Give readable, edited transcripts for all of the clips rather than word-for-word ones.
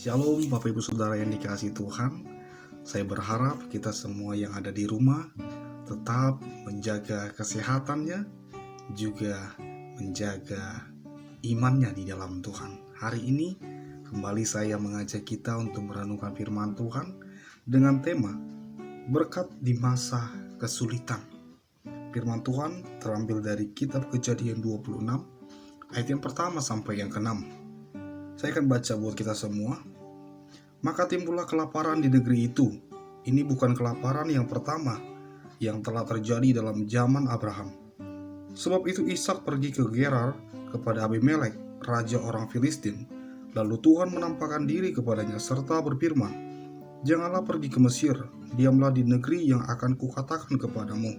Shalom Bapak Ibu Saudara yang dikasihi Tuhan. Saya berharap kita semua yang ada di rumah tetap menjaga kesehatannya, juga menjaga imannya di dalam Tuhan. Hari ini kembali saya mengajak kita untuk merenungkan firman Tuhan dengan tema berkat di masa kesulitan. Firman Tuhan terambil dari kitab Kejadian 26 ayat yang pertama sampai yang ke-6. Saya akan baca buat kita semua. Maka timbullah kelaparan di negeri itu. Ini bukan kelaparan yang pertama yang telah terjadi dalam zaman Abraham. Sebab itu Ishak pergi ke Gerar kepada Abimelek, raja orang Filistin. Lalu Tuhan menampakkan diri kepadanya serta berfirman, "Janganlah pergi ke Mesir, diamlah di negeri yang akan kukatakan kepadamu.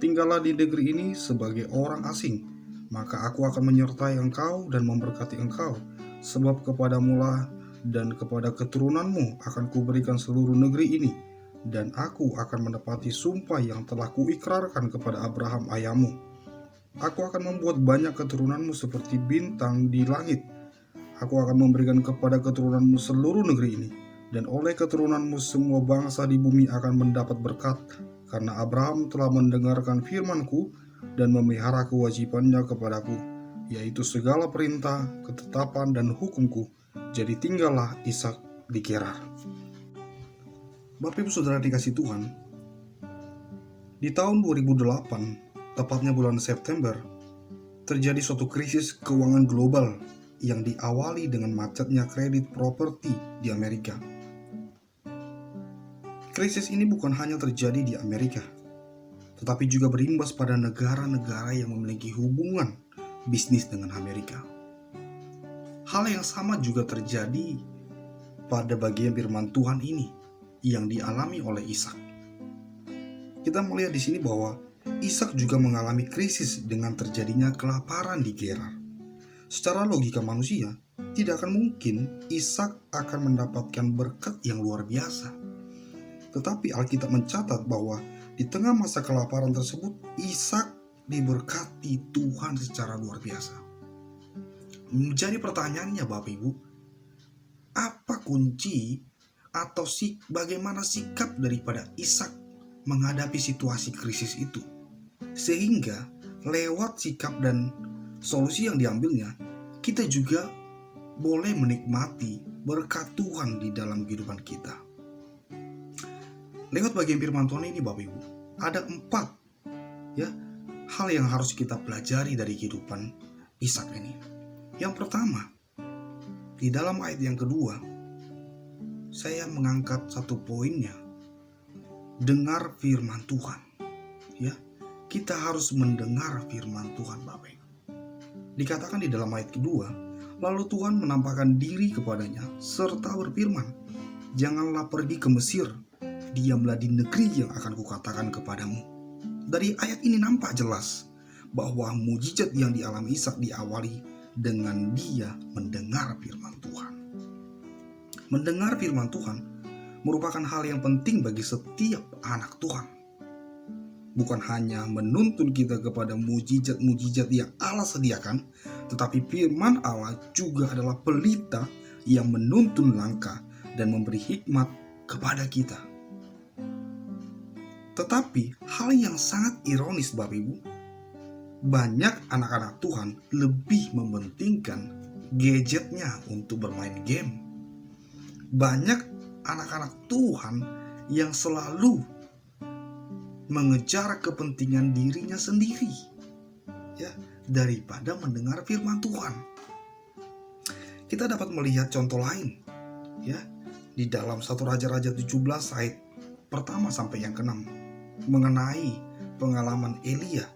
Tinggallah di negeri ini sebagai orang asing, maka aku akan menyertai engkau dan memberkati engkau, sebab kepadamulah dan kepada keturunanmu akan kuberikan seluruh negeri ini, dan aku akan menepati sumpah yang telah kuikrarkan kepada Abraham ayahmu. Aku akan membuat banyak keturunanmu seperti bintang di langit. Aku akan memberikan kepada keturunanmu seluruh negeri ini, dan oleh keturunanmu semua bangsa di bumi akan mendapat berkat, karena Abraham telah mendengarkan firmanku dan memelihara kewajibannya kepadaku, yaitu segala perintah, ketetapan, dan hukumku. Jadi tinggallah Ishak di Gerar." Bapak Ibu Saudara dikasih Tuhan, di tahun 2008, tepatnya bulan September, terjadi suatu krisis keuangan global yang diawali dengan macetnya kredit properti di Amerika. Krisis ini bukan hanya terjadi di Amerika, tetapi juga berimbas pada negara-negara yang memiliki hubungan bisnis dengan Amerika. Hal yang sama juga terjadi pada bagian firman Tuhan ini yang dialami oleh Ishak. Kita melihat di sini bahwa Ishak juga mengalami krisis dengan terjadinya kelaparan di Gerar. Secara logika manusia, tidak akan mungkin Ishak akan mendapatkan berkat yang luar biasa. Tetapi Alkitab mencatat bahwa di tengah masa kelaparan tersebut, Ishak diberkati Tuhan secara luar biasa. Menjadi pertanyaannya Bapak Ibu, apa kunci atau bagaimana sikap daripada Ishak menghadapi situasi krisis itu, sehingga lewat sikap dan solusi yang diambilnya, kita juga boleh menikmati berkat Tuhan di dalam kehidupan kita. Lewat bagian firman Tuhan ini Bapak Ibu, ada 4 hal yang harus kita pelajari dari kehidupan Ishak ini. Yang pertama, di dalam ayat yang kedua, saya mengangkat satu poinnya. Dengar firman Tuhan. Kita harus mendengar firman Tuhan Bapak Ibu. Dikatakan di dalam ayat kedua, lalu Tuhan menampakkan diri kepadanya serta berfirman, "Janganlah pergi ke Mesir, diamlah di negeri yang akan kukatakan kepadamu." Dari ayat ini nampak jelas bahwa mujizat yang dialami Ishak diawali dengan dia mendengar firman Tuhan. Mendengar firman Tuhan merupakan hal yang penting bagi setiap anak Tuhan. Bukan hanya menuntun kita kepada mujizat-mujizat yang Allah sediakan, tetapi firman Allah juga adalah pelita yang menuntun langkah dan memberi hikmat kepada kita. Tetapi hal yang sangat ironis Bapak Ibu, banyak anak-anak Tuhan lebih mementingkan gadgetnya untuk bermain game. Banyak anak-anak Tuhan yang selalu mengejar kepentingan dirinya sendiri, daripada mendengar firman Tuhan. Kita dapat melihat contoh lain, di dalam 1 Raja-Raja 17 ayat pertama sampai yang ke-6 mengenai pengalaman Elia.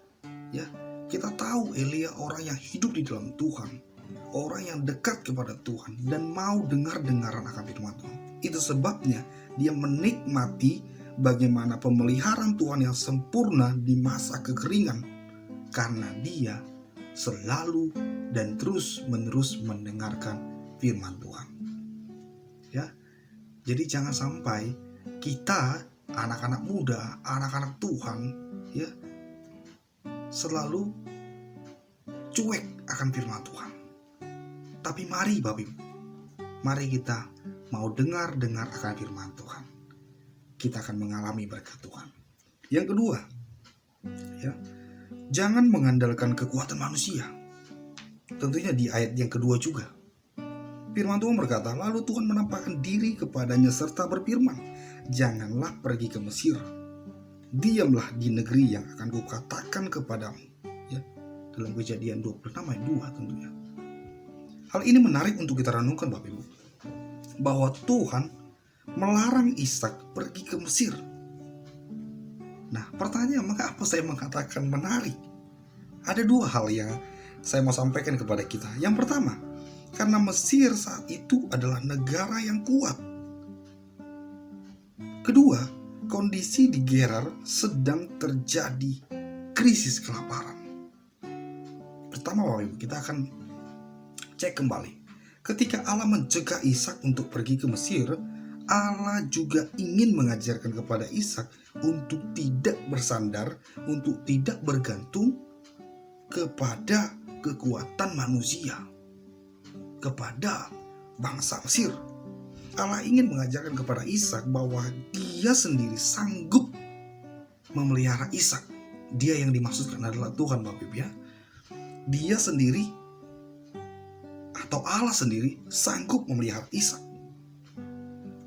Kita tahu Elia orang yang hidup di dalam Tuhan, orang yang dekat kepada Tuhan dan mau dengar-dengaran akan firman Tuhan. Itu sebabnya dia menikmati bagaimana pemeliharaan Tuhan yang sempurna di masa kekeringan, karena dia selalu dan terus-menerus mendengarkan firman Tuhan. Jadi jangan sampai kita anak-anak muda, anak-anak Tuhan, selalu cuek akan firman Tuhan. Tapi mari Bapak Ibu, mari kita mau dengar akan firman Tuhan, kita akan mengalami berkat Tuhan. Yang kedua, ya, jangan mengandalkan kekuatan manusia. Tentunya di ayat yang kedua juga, firman Tuhan berkata, lalu Tuhan menampakkan diri kepadanya serta berfirman, janganlah pergi ke Mesir, diamlah di negeri yang akan kukatakan kepadamu. Ya, dalam Kejadian 26 ayat 2 tentunya. Hal ini menarik untuk kita renungkan Bapak Ibu, bahwa Tuhan melarang Ishak pergi ke Mesir. Nah, pertanyaan, mengapa saya mengatakan menarik? Ada dua hal yang saya mau sampaikan kepada kita. Yang pertama, karena Mesir saat itu adalah negara yang kuat. Kedua, kondisi di Gerar sedang terjadi krisis kelaparan. Pertama Bapak Ibu, kita akan cek kembali. Ketika Allah mencegah Ishak untuk pergi ke Mesir, Allah juga ingin mengajarkan kepada Ishak untuk tidak bersandar, untuk tidak bergantung kepada kekuatan manusia, kepada bangsa Mesir. Allah ingin mengajarkan kepada Ishak bahwa dia sendiri sanggup memelihara Ishak. Dia yang dimaksudkan adalah Tuhan Bapak Ibu ya. Dia sendiri atau Allah sendiri sanggup memelihara Ishak.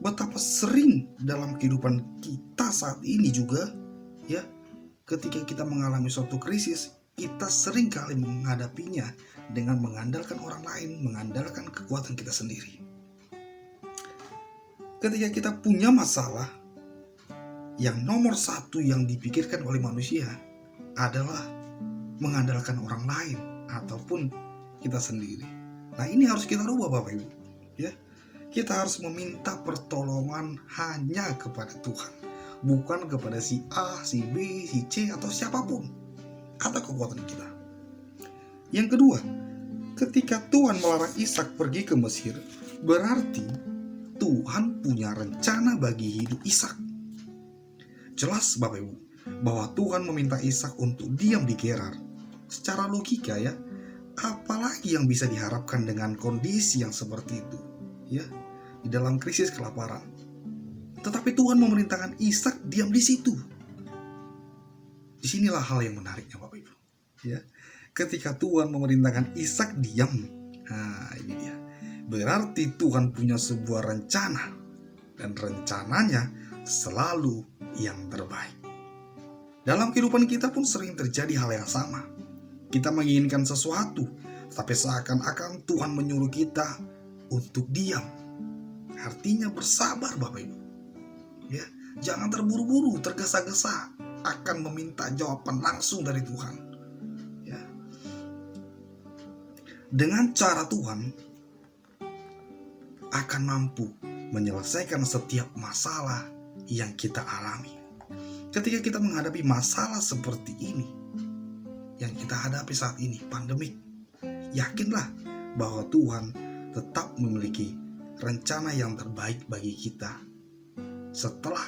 Betapa sering dalam kehidupan kita saat ini juga ya, ketika kita mengalami suatu krisis, kita sering kali menghadapinya dengan mengandalkan orang lain, mengandalkan kekuatan kita sendiri. Ketika kita punya masalah, yang nomor satu yang dipikirkan oleh manusia adalah mengandalkan orang lain ataupun kita sendiri. Nah, ini harus kita rubah Bapak Ibu ya. Kita harus meminta pertolongan hanya kepada Tuhan, bukan kepada si A, si B, si C atau siapapun atau kekuatan kita. Yang kedua, ketika Tuhan melarang Ishak pergi ke Mesir, berarti Tuhan punya rencana bagi hidup Ishak. Jelas Bapak Ibu bahwa Tuhan meminta Ishak untuk diam di Gerar. Secara logika ya, apalagi yang bisa diharapkan dengan kondisi yang seperti itu ya, di dalam krisis kelaparan. Tetapi Tuhan memerintahkan Ishak diam di situ. Disinilah hal yang menariknya Bapak Ibu ya. Ketika Tuhan memerintahkan Ishak diam, nah ini dia, berarti Tuhan punya sebuah rencana, dan rencananya selalu yang terbaik. Dalam kehidupan kita pun sering terjadi hal yang sama. Kita menginginkan sesuatu, tapi seakan-akan Tuhan menyuruh kita untuk diam. Artinya bersabar Bapak Ibu ya. Jangan terburu-buru, tergesa-gesa akan meminta jawaban langsung dari Tuhan ya. Dengan cara Tuhan akan mampu menyelesaikan setiap masalah yang kita alami. Ketika kita menghadapi masalah seperti ini yang kita hadapi saat ini, pandemik, yakinlah bahwa Tuhan tetap memiliki rencana yang terbaik bagi kita setelah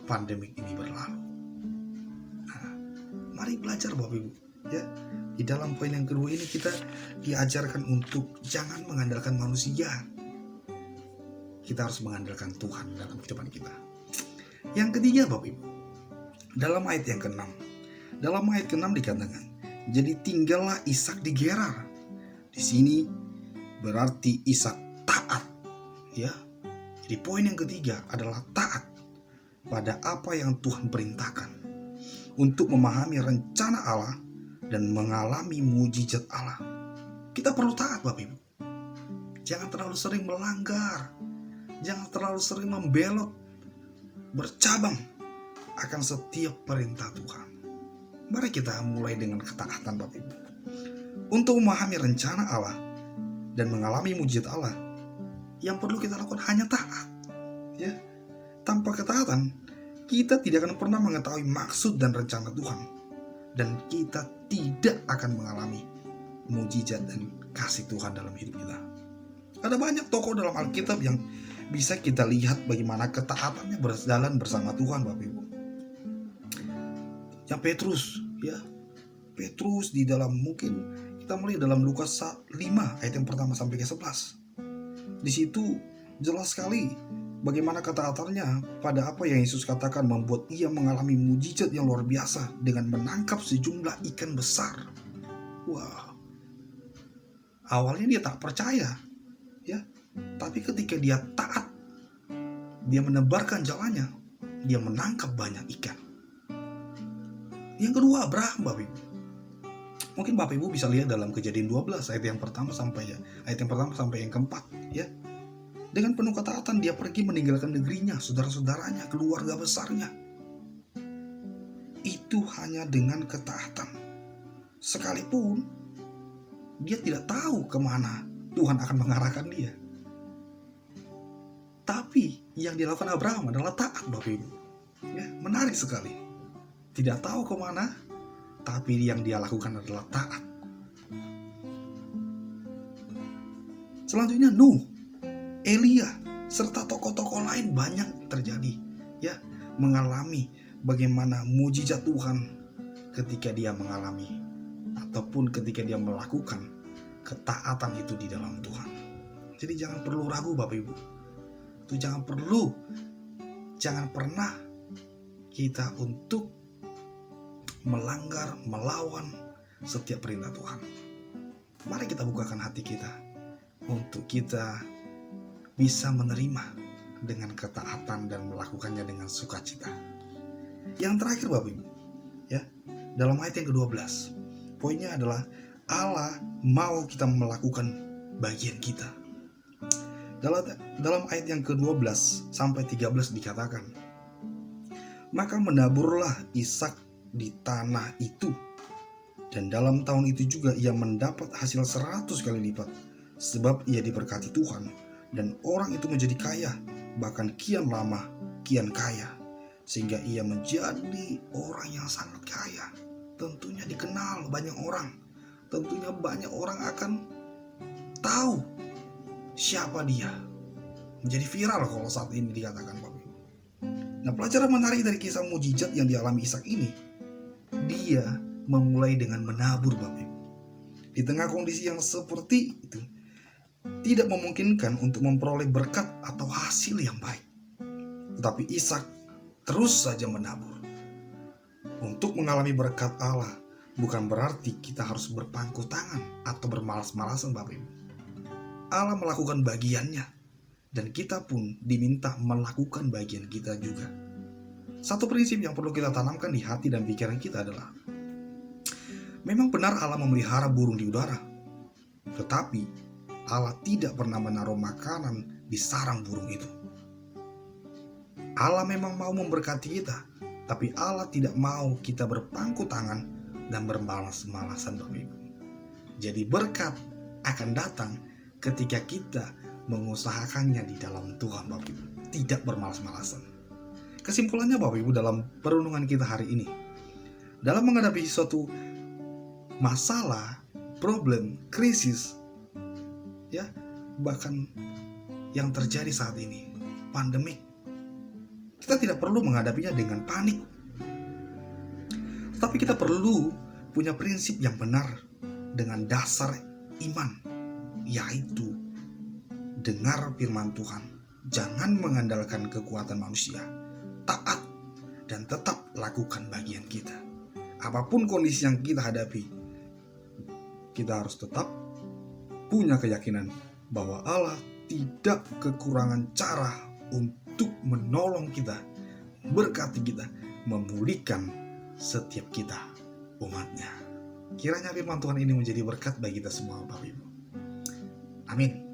pandemik ini berlalu. Nah, mari belajar Bapak Ibu ya. Di dalam poin yang kedua ini kita diajarkan untuk jangan mengandalkan manusia. Kita harus mengandalkan Tuhan dalam kehidupan kita. Yang ketiga Bapak Ibu, dalam ayat yang ke-6. Dalam ayat ke-6 dikatakan, jadi tinggallah Ishak di Gerar. Di sini berarti Ishak taat ya. Jadi poin yang ketiga adalah taat pada apa yang Tuhan perintahkan, untuk memahami rencana Allah dan mengalami mujizat Allah. Kita perlu taat Bapak Ibu. Jangan terlalu sering melanggar, jangan terlalu sering membelot, bercabang akan setiap perintah Tuhan. Mari kita mulai dengan ketaatan Bapak Ibu. Untuk memahami rencana Allah dan mengalami mujizat Allah, yang perlu kita lakukan hanya taat ya. Tanpa ketaatan, kita tidak akan pernah mengetahui maksud dan rencana Tuhan, dan kita tidak akan mengalami mujizat dan kasih Tuhan dalam hidup kita. Ada banyak tokoh dalam Alkitab yang bisa kita lihat bagaimana ketaatannya berjalan bersama Tuhan Bapak Ibu. Yang Petrus ya, Petrus di dalam, mungkin kita melihat dalam Lukas 5 ayat yang pertama sampai ke 11. Di situ Jelas sekali bagaimana ketaatannya pada apa yang Yesus katakan membuat ia mengalami mujizat yang luar biasa dengan menangkap sejumlah ikan besar. Wah, awalnya dia tak percaya, ya. Tapi ketika dia taat, dia menebarkan jalannya, dia menangkap banyak ikan. Yang kedua, Abraham, Bapak Ibu. Mungkin Bapak Ibu bisa lihat dalam Kejadian 12 ayat yang pertama sampai yang keempat, ya. Dengan penuh ketaatan dia pergi meninggalkan negerinya, saudara-saudaranya, keluarga besarnya. Itu hanya dengan ketaatan. Sekalipun dia tidak tahu kemana Tuhan akan mengarahkan dia. Tapi yang dilakukan Abraham adalah taat, Bapak Ibu. Ya, menarik sekali. Tidak tahu kemana, tapi yang dia lakukan adalah taat. Selanjutnya Nuh, Elia, serta tokoh-tokoh lain banyak terjadi, ya, mengalami bagaimana mujizat Tuhan ketika dia mengalami ataupun ketika dia melakukan ketaatan itu di dalam Tuhan. Jadi jangan perlu ragu, Bapak Ibu. Itu jangan pernah kita untuk melanggar, melawan setiap perintah Tuhan. Mari kita bukakan hati kita untuk kita bisa menerima dengan ketaatan dan melakukannya dengan sukacita. Yang terakhir, Bapak Ibu, ya, dalam ayat yang ke-12, poinnya adalah Allah mau kita melakukan bagian kita. Dalam ayat yang ke-12 sampai 13 dikatakan, maka menaburlah Ishak di tanah itu, dan dalam tahun itu juga ia mendapat hasil 100 kali lipat, sebab ia diberkati Tuhan. Dan orang itu menjadi kaya, bahkan kian lama kian kaya, sehingga ia menjadi orang yang sangat kaya. Tentunya dikenal banyak orang. Tentunya banyak orang akan tahu siapa dia. Menjadi viral kalau saat ini dikatakan, Bapak. Nah, pelajaran menarik dari kisah mujizat yang dialami Ishak ini, dia memulai dengan menabur, Bapak. Di tengah kondisi yang seperti itu, tidak memungkinkan untuk memperoleh berkat atau hasil yang baik. Tetapi Ishak terus saja menabur. Untuk mengalami berkat Allah bukan berarti kita harus berpangku tangan atau bermalas-malasan, Bapak Ibu. Allah melakukan bagiannya, dan kita pun diminta melakukan bagian kita juga. Satu prinsip yang perlu kita tanamkan di hati dan pikiran kita adalah, memang benar Allah memelihara burung di udara, tetapi Allah tidak pernah menaruh makanan di sarang burung itu. Allah memang mau memberkati kita, tapi Allah tidak mau kita berpangku tangan dan bermalas-malasan, Bapak Ibu. Jadi berkat akan datang ketika kita mengusahakannya di dalam Tuhan, Bapak Ibu, tidak bermalas-malasan. Kesimpulannya, Bapak Ibu, dalam perenungan kita hari ini, dalam menghadapi suatu masalah, problem, krisis, ya, bahkan yang terjadi saat ini, pandemik, kita tidak perlu menghadapinya dengan panik. Tapi kita perlu punya prinsip yang benar dengan dasar iman, yaitu dengar firman Tuhan, jangan mengandalkan kekuatan manusia, taat, dan tetap lakukan bagian kita. Apapun kondisi yang kita hadapi, kita harus tetap punya keyakinan bahwa Allah tidak kekurangan cara untuk menolong kita, berkati kita, memulihkan setiap kita, umatnya. Kiranya firman Tuhan ini menjadi berkat bagi kita semua, Bapak Ibu. Amin.